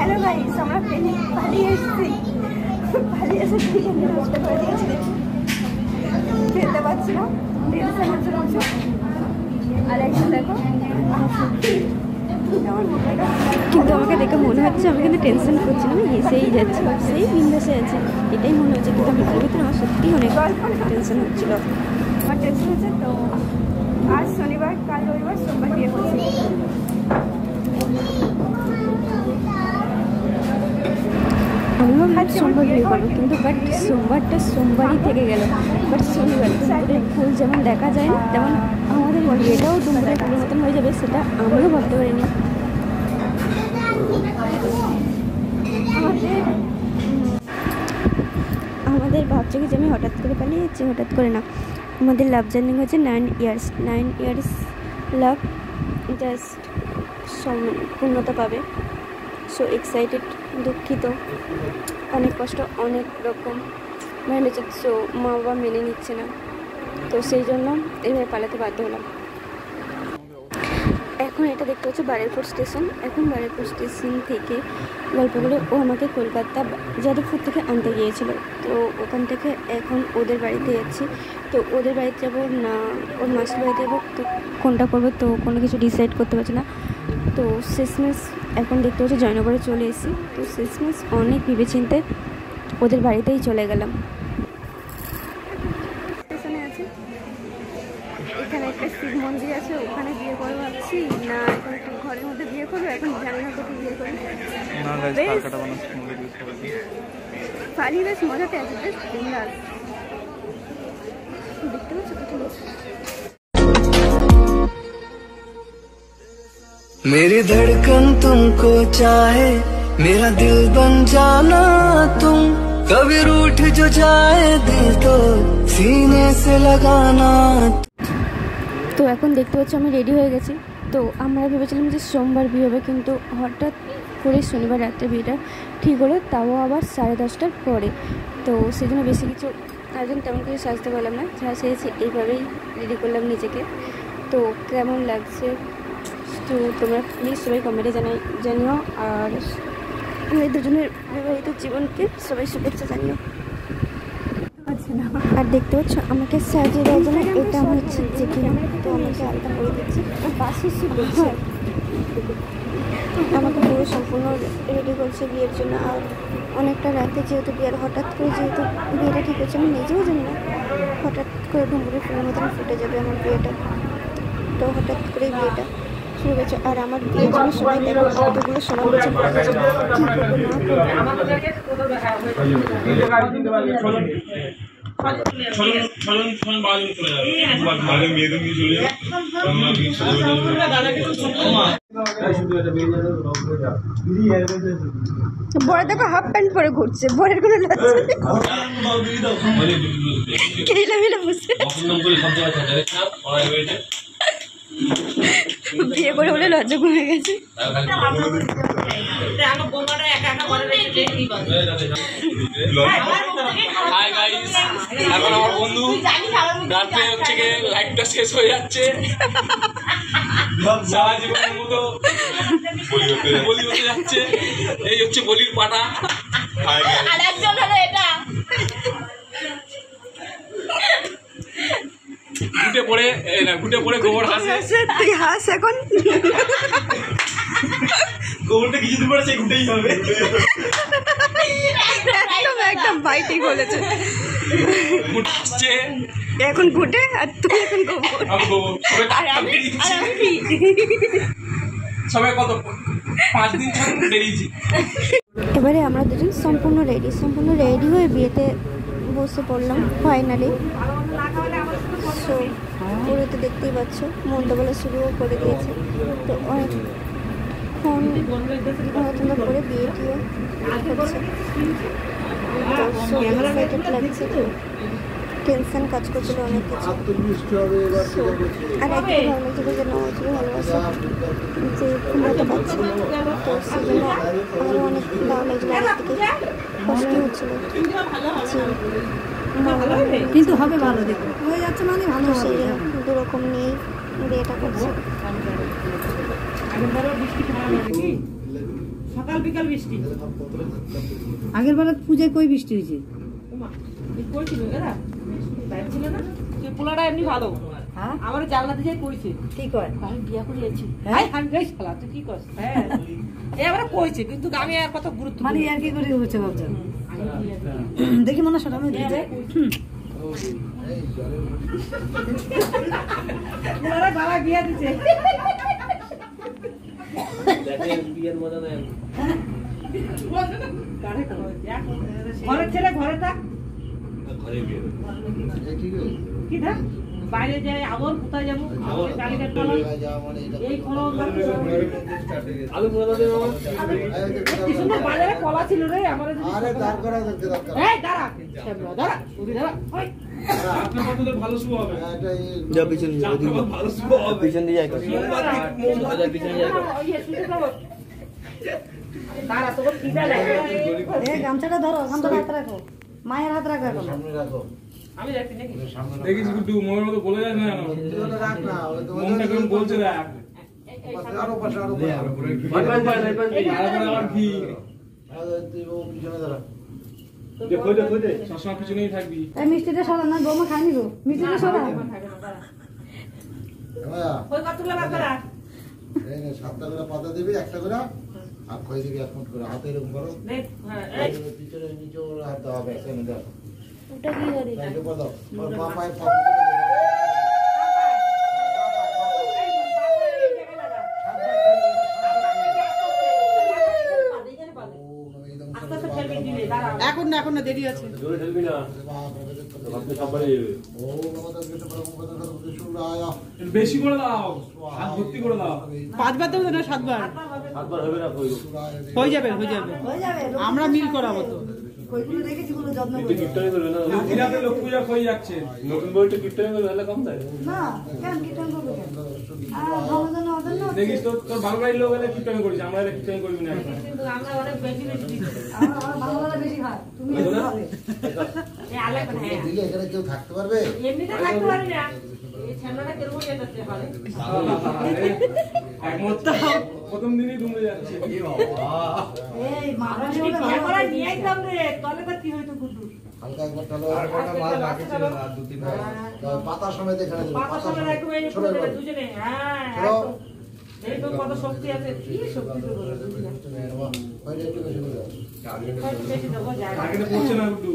Hello guys, আমরা পালিয়ে এসেছি। খেতে পারছি না, আর একজন দেখো। কিন্তু আমাকে দেখে মনে হচ্ছে আমি কিন্তু টেনশন করছি না, আমি হেসেই যাচ্ছি, সেই বিন্দাসে আছে এটাই মনে হচ্ছে। কিন্তু ভিতরে ভিতরে আমার সত্যি অনেক টেনশন হচ্ছিল। আমার টেনশন হচ্ছে তো। আজ শনিবার, কাল রবিবার, সোমবার বিয়ে করছি। আমিও সোমবার বিয়ে করবো, কিন্তু বাট সোমবারটা সোমবারই থেকে গেল। বাট শনিবার দুপুরে ফুল যেমন দেখা যায় না, তেমন আমাদের বিয়েটাও দুপুরে ফুলের মতন হয়ে যাবে, সেটা আমিও ভাবতে পারিনি। আমাদের ভাবছে কি যে আমি হঠাৎ করে পালিয়ে যাচ্ছি, হঠাৎ করে না। আমাদের লাভ জার্নি হচ্ছে 9 ইয়ার্স লাভ জাস্ট পূর্ণতা পাবে। সো এক্সাইটেড, দুঃখিত, অনেক কষ্ট, অনেক রকম মেনে যাচ্ছে। সো মা বাবা মেনে নিচ্ছে না, তো সেই জন্য এইভাবে পালাতে বাধ্য হলাম। এখন এটা দেখতে হচ্ছে বারুইপুর স্টেশন। এখন বারুইপুর স্টেশন থেকে গল্প করে ও আমাকে কলকাতা যাদবপুর থেকে আনতে গিয়েছিল। তো ওখান থেকে এখন ওদের বাড়িতে যাচ্ছি। তো ওদের বাড়িতে যাবো না ওর মাসির বাড়িতে যাবো, তো কোনটা করবো তো কোনো কিছু ডিসাইড করতে পারছি না। তো শেষমেশ এখন দেখতে হচ্ছে জয়নগরে চলে এসেছি। তো শেষমেশ অনেক ভেবেচিন্তে ওদের বাড়িতেই চলে গেলাম। স্টেশনে আছি, এখানে একটা শিব মন্দির আছে, ওখানে বিয়ে করবো ভাবছি না এখন একটু ঘরের মধ্যে বিয়ে করবো। এখন জানি না কোথায় বিয়ে করি। পারি বেশ মজাতে আছে, বেশ বিন্দাস। দেখতে পাচ্ছ কোথায় मेरी धड़कन तुमको चाहे, मेरा दिल बन जाना तुम, कभी रूठ जो जाए दिल तो सीने से लगाना। তো এখন দেখতে পাচ্ছি আমি রেডি হয়ে গেছি। তো আমরা ভেবেছিলাম যে সোমবার বিয়ে হবে, কিন্তু হঠাৎ করে শনিবার রাত্রে বিয়েটা ঠিক হলো, তাও আবার 10:30টার পরে। তো সেই জন্য বেশি কিছু আয়োজন তেমন কিছু সাজতে পারলাম না, যা সেরেছি এইভাবেই রেডি করলাম নিজেকে। তো কেমন লাগছে তো তোমরা প্লিজ সবাই কমেন্টে জানিও। আর আমাদের দুজনের বিবাহিত জীবনকে সবাই শুভেচ্ছা জানিও। আর দেখতে পাচ্ছ আমাকে সাজিয়ে দেওয়ার জন্য এটা আমার হচ্ছে যে কিনা, তো আমাকে আলাদা করে দিচ্ছি। হ্যাঁ, আমাকে পুরো সম্পূর্ণ রেডি করছে বিয়ের জন্য। আর অনেকটা রাতে যেহেতু বিয়ের হঠাৎ করে যেহেতু বিয়েটা ঠিক হচ্ছে, আমি নিজেও জানি না, হঠাৎ করে ডুমুরের ফুলের মতন ফুটে যাবে আমার বিয়েটা। তো হঠাৎ করে বিয়েটা শুরু হয়েছে। আর আমার বিয়ের জন্য সবাই দেখো কতগুলো সোনা বলছে বড় দেখো হাফ প্যান্ট পরে ঘুরছে, বরের কোনো বিয়ে করে বলে লজ্জা কমে গেছে। এখন আমার বন্ধু রাত্রে হচ্ছে গিয়ে লাইফটা শেষ হয়ে যাচ্ছে, সারা জীবনের মতো বলি হতে যাচ্ছে। এই হচ্ছে বলির পাটা। ঘুটে পড়ে গোবর হাসে। তুই হাস এখন, গোবরটা কিছুদিন পরে সে ঘুটেই হবে। একদম ভাই ঠিক বলেছে। এখন ঘুটে আর তুই এখন গোবর। সবাই কত 5 দিন বেরিয়েছি। এবারে আমরা দুজন সম্পূর্ণ রেডি হয়ে বিয়েতে বসে পড়লাম ফাইনালি। সো পুরো তো দেখতেই পাচ্ছ, মনটা বলা শুরুও করে দিয়েছে। তো অনেকক্ষণ আলোচনা করে বিয়ে টিয়ে করছে। তো সো এক্সাইটেড লাগছে, টেনশন কাজ করছিল অনেক কিছু। আর একটু ভালো লাগছিল যেন হচ্ছিল ভালোবাসা যে কুমড়াটা পাচ্ছি। তো সেই জন্য আমারও অনেক ভালো লাগছিল, আগের থেকে কষ্ট হচ্ছিল কিন্তু হবে ভালো দেখো হয়ে যাচ্ছে মানে ভালো। সেই জন্য দুরকম নিয়েই বিয়েটা করছে। সকাল বিকাল বৃষ্টি। আগের বার পূজায় কই বৃষ্টি হয়েছে? কইছিল এরা বাইরে ছিল না, পোলাটা এমনি ভালো। হ্যাঁ আমার জানলা দিয়ে কইছে কি কয়? আমি বিয়া করে আছি। হ্যাঁ? আমি গাই শালা তুই কি করছ? হ্যাঁ এবারে কইছে, কিন্তু আমি আর কত গুরুত্ব মানে দিই না। আর কি করে হচ্ছে ভাবছেন? দেখি মনে হয় সরানো দিতে। পোলাটা বাবা বিয়া দিছে। ঘরের ছেলে ঘরে থাক, কি থাক বাইরে যাই। আবার কোথায় যাবো? গাড়ি কাটতে এই খরচ কি সুন্দর বাজারে কলা ছিল রে আমার। এই দাঁড়া দাঁড়া দাঁড়া ওই ভালো শুভ হবে। যা পিছন ভালো শুভ হবে। পিছন দিয়ে যাই পিছনে যাই দাঁড়া তোর খিদা লাগে। এই গামছাটা ধরো, গামছাটা হাত রাখো, মায়ের হাত রাখো এখন। আমি যাচ্ছি নাকি? দেখিস গুড্ডু মনের মতো বলে যায় না মনটা কেমন বলছে দেখ। আবার কি সবসময় পিছনেই থাকবি। এই মিষ্টিটা সরা না, বৌমা খায়নি গো, মিষ্টিটা সরা। ওই কতগুলো বাদ করা? সাতটা করে পাতা দিবি, একটা করে আর খই দিবি, এক মুঠ করে হাতে এরকম করো, দেখ হ্যাঁ পিছনে নিচে হাতে হবে, একসাথে দাও, ওটা কি করে? এই উপর দাও, ওর পা পায়ে এখন না, এখন না, দেরি আছে। বেশি করে দাও, হাত ভর্তি করে দাও। 5 বার দেবো না 7 বার? হয়ে যাবে হয়ে যাবে, হয়ে যাবে। আমরা মিল করাবো তো। কইগুলো রেখেছি, গুলো যত্ন করে। লক্ষ্মীরাতে লক্ষ্মী পূজা হয়ে যাচ্ছে। নতুন বইটা কীর্তন করে ভালো কম দেয় না কেন কীর্তন করবো কেন? ভগবান ওদের না দেখিস তোর ভালো বাড়ির লোক এলে কীর্তন করিস, আমরা এলে কীর্তন করবি না। কিন্তু আমরা অনেক বেশি বেশি দিই। আমার বাংলাটা বেশি খায়, তুমি খাবে। এই আলাদা হ্যাঁ দিলে এখানে কেউ থাকতে পারবে? এমনিতে থাকতে পারি না, এই ছেলেটা কেরম যেতে পারে। একমত প্রথম দিনই ডুবে যাচ্ছে। এই মারা আমি বিয়ে করা নিয়ে আইতাম রে, তলে তো কি হইতো গুড্ডু। হালকা একবার টালো, পাতা সমেত এখানে দেবে, পাতা সমেত একদম এই ছোট করে করে। দুজনে। হ্যাঁ ছোট। একদম। এই তো কত শক্তি আছে, কি শক্তি তো বলে বুঝি না। ওইটা একটু বেশি করে দাও। কত বেশি দেবো যায় না। আগে পড়ছে না গুড্ডু,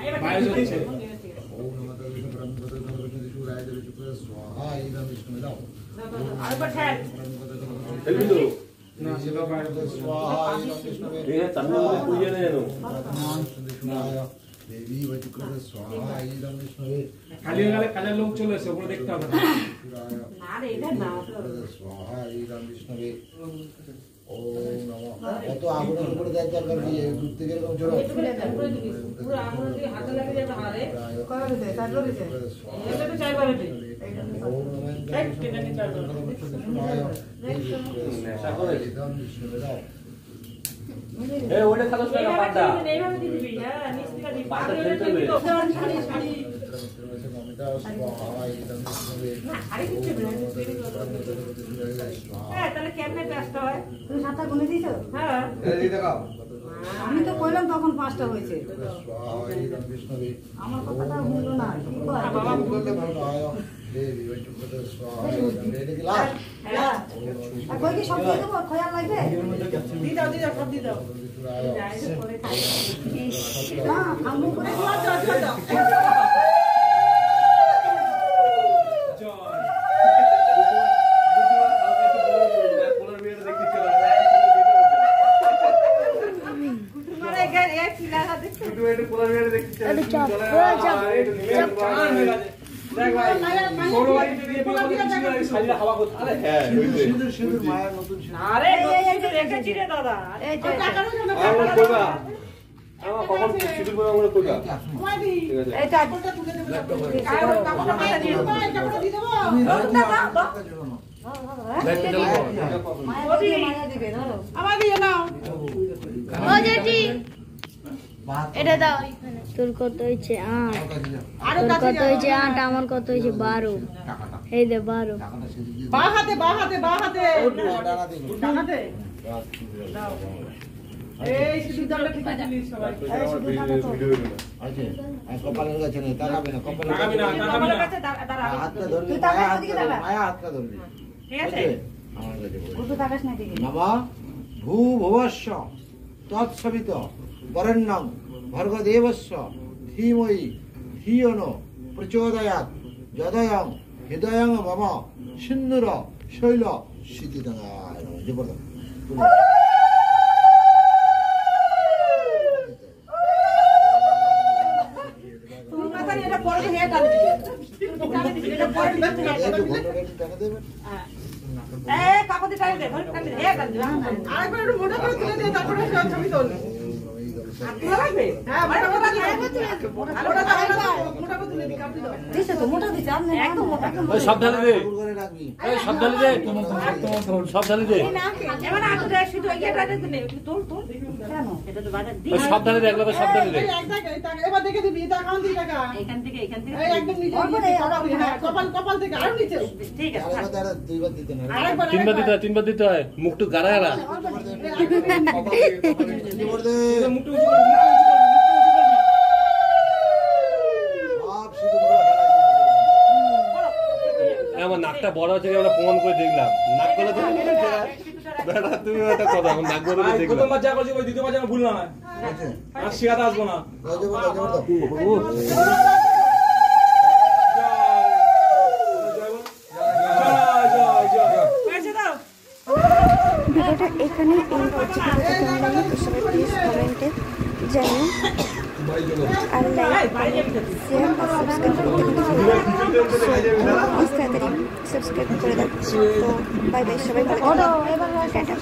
এবার বাইরে ঠিক চলছে। আছে। ওম নমঃ বিষ্ণু পরম বিষ্ণু সুরায় দেবে চুপে স্বাহা ইদম বিষ্ণু দাও। আরেকবার ঠেল। কিন্তু না সেটা বাইরে স্বাহা ইদম বিষ্ণু এই চান্না পুজো নেই জানো দেবী বৈচুক্র স্বাহা ইদম বিষ্ণু খালি হয়ে গেলে কাজের লোক চলে এসে ওপরে দেখতে হবে। না রে এটা না। স্বাহা ইদম বিষ্ণু ওম নমঃ কত আগুনের উপরে দেওয়ার দরকার কি? এই দূর থেকে এরকম জোড়ো পুরো আগুন দিয়ে হাতে লাগে যাবে হারে। করা দিতে, কাজ করে দিতে। এটা তো চাইবার দে। ওম নমঃ নেশা করে ইদম বিষ্ণু দাও। এই ওটা খালাস না পাতা এইভাবে দিবি। হ্যাঁ নিশ্চিত দিবি। পাতা পাতা ফেলতে হবে। শাড়ি শাড়ি। আরে কিছু না। হ্যাঁ তাহলে কেমনে ব্যস্ত হয়? তুমি 7টা গুনে দিয়েছো? হ্যাঁ আমি তো কইলাম তখন 5টা হয়েছে। আমার কথাটা শুনলো না, কি কয়? হ্যাঁ। আর কই কি সব দিয়ে দেবো? খয়াল লাগবে? দি দাও সব দি দাও। না, আম্মু করে দাও। মানে এক কিলারা দেখতে। দেখ ভাই ছোট বাড়িতে দিয়ে শাড়িটা হাওয়া করতে। আরে হ্যাঁ সিঁদুর মায়ের নতুন সিঁদুর। আরে এই যে রেখেছি রে দাদা। এই যে টাকারও জন্য আমরা কইবা আমার কখন সিঁদুর পরে আমরা কইবা মাদি। ঠিক আছে এইটা তুলে দেব। আর কাপড়টা মাথা দিয়ে দাও। কাপড়টা দিয়ে দেবো। মায়া দিবে, ধরো। আমার দিয়ে নাও। ও জেঠি এটা দাও। তোর কত হয়েছে 8, আরো তোর কাছে কত হয়েছে 8, আমার কত হয়েছে 12। এই দে 12। বাঁ হাতে ডানা দিয়ে ডানাতে। দাও। এই সিদ্ধান্ত ঠিক আছে সবাই ভিডিও দিল আছে আর কপালের কাছে নেই তাকাবে না কপালের তাকাবি না, তাকাবি না। কাছে দাঁড়া হাতটা ধরবি তুই তাকা, মায়া ওদিকে হাতটা তাকা। ধরবি, মায়া হাতটা ধরবি ঠিক আছে? আমার কাছে বল। উল্টো তাকাস না দিকে নমঃ ভূভুবস্য তৎসবিত বরেণ্যং ভর্গদেবস্য ধীমহি ধিয়ো ন প্রচোদয়াৎ যদয়ং হৃদয়ং মম সিন্দুর শৈল সিদ্ধিদায় নমঃ। জবরদস্ত তুমি কথা নিয়ে এটা পরে হেড আনবি এটা পরে একটু ঘটনাটা একটু টাকা দেবেন। এই কাপড় দিয়ে টাইম দে ধরে টাইম দে হেড আনবি আরেকবার একটু মোটা করে তুলে দে তারপরে ছবি তোল তোলা লাগবে হ্যাঁ মোটা করে মোটা করে তুলে দি কাপড় দাও দিছে তো মোটা দিছে আপনি একদম মোটা ওই সব ঢালি দে, ফুল করে রাখবি। এই সব ঢালি দে, সব ঢালি দে, এবার আটু দে শুধু এটা দিতে নে তোল তোল কেন এটা তো বাজার ওই সব ঢালি দে, একবার সব ঢালি দে। এবার দেখে দিবি এটা কাউন্ট দি টাকা এখান থেকে এই একদম নিচে কপাল থেকে আরো নিচে ঠিক আছে আরেকবার দাঁড়া, দুইবার দিতে না। আরেকবার তিনবার দিতে হয়, মুখটু গাড়া গাড়া। জোর দে। মুখটা উঁচু করবি, মুখটা উঁচু করবি, মুখটা উঁচু করবি। সব সিঁদুরগুলো ফেলা দিবি। আমার নাকটা বড় হচ্ছে আমরা প্রমাণ করে দেখলাম, নাক গলা তো বেটা তুমি একটা কথা, আমার নাক বড় ভাই, দেখলাম। প্রথমবার যা করছি ওই দ্বিতীয়বার যেন ভুল না হয়। আর শিখাতে আসবো না। জবরদস্ত, জবরদস্ত। পয়সা দাও ভিডিওটা এখানেই এন্ড করছি। ভিডিওটা কেমন লাগলো তো সবাই প্লিজ কমেন্টে জানিও আর লাইক শেয়ার আর সাবস্ক্রাইব করতে কিন্তু ভুলো না। প্লিজ তাড়াতাড়ি সাবস্ক্রাইব করে দাও। তো বাই বাই, সবাই ভালো থাকো। টাটা।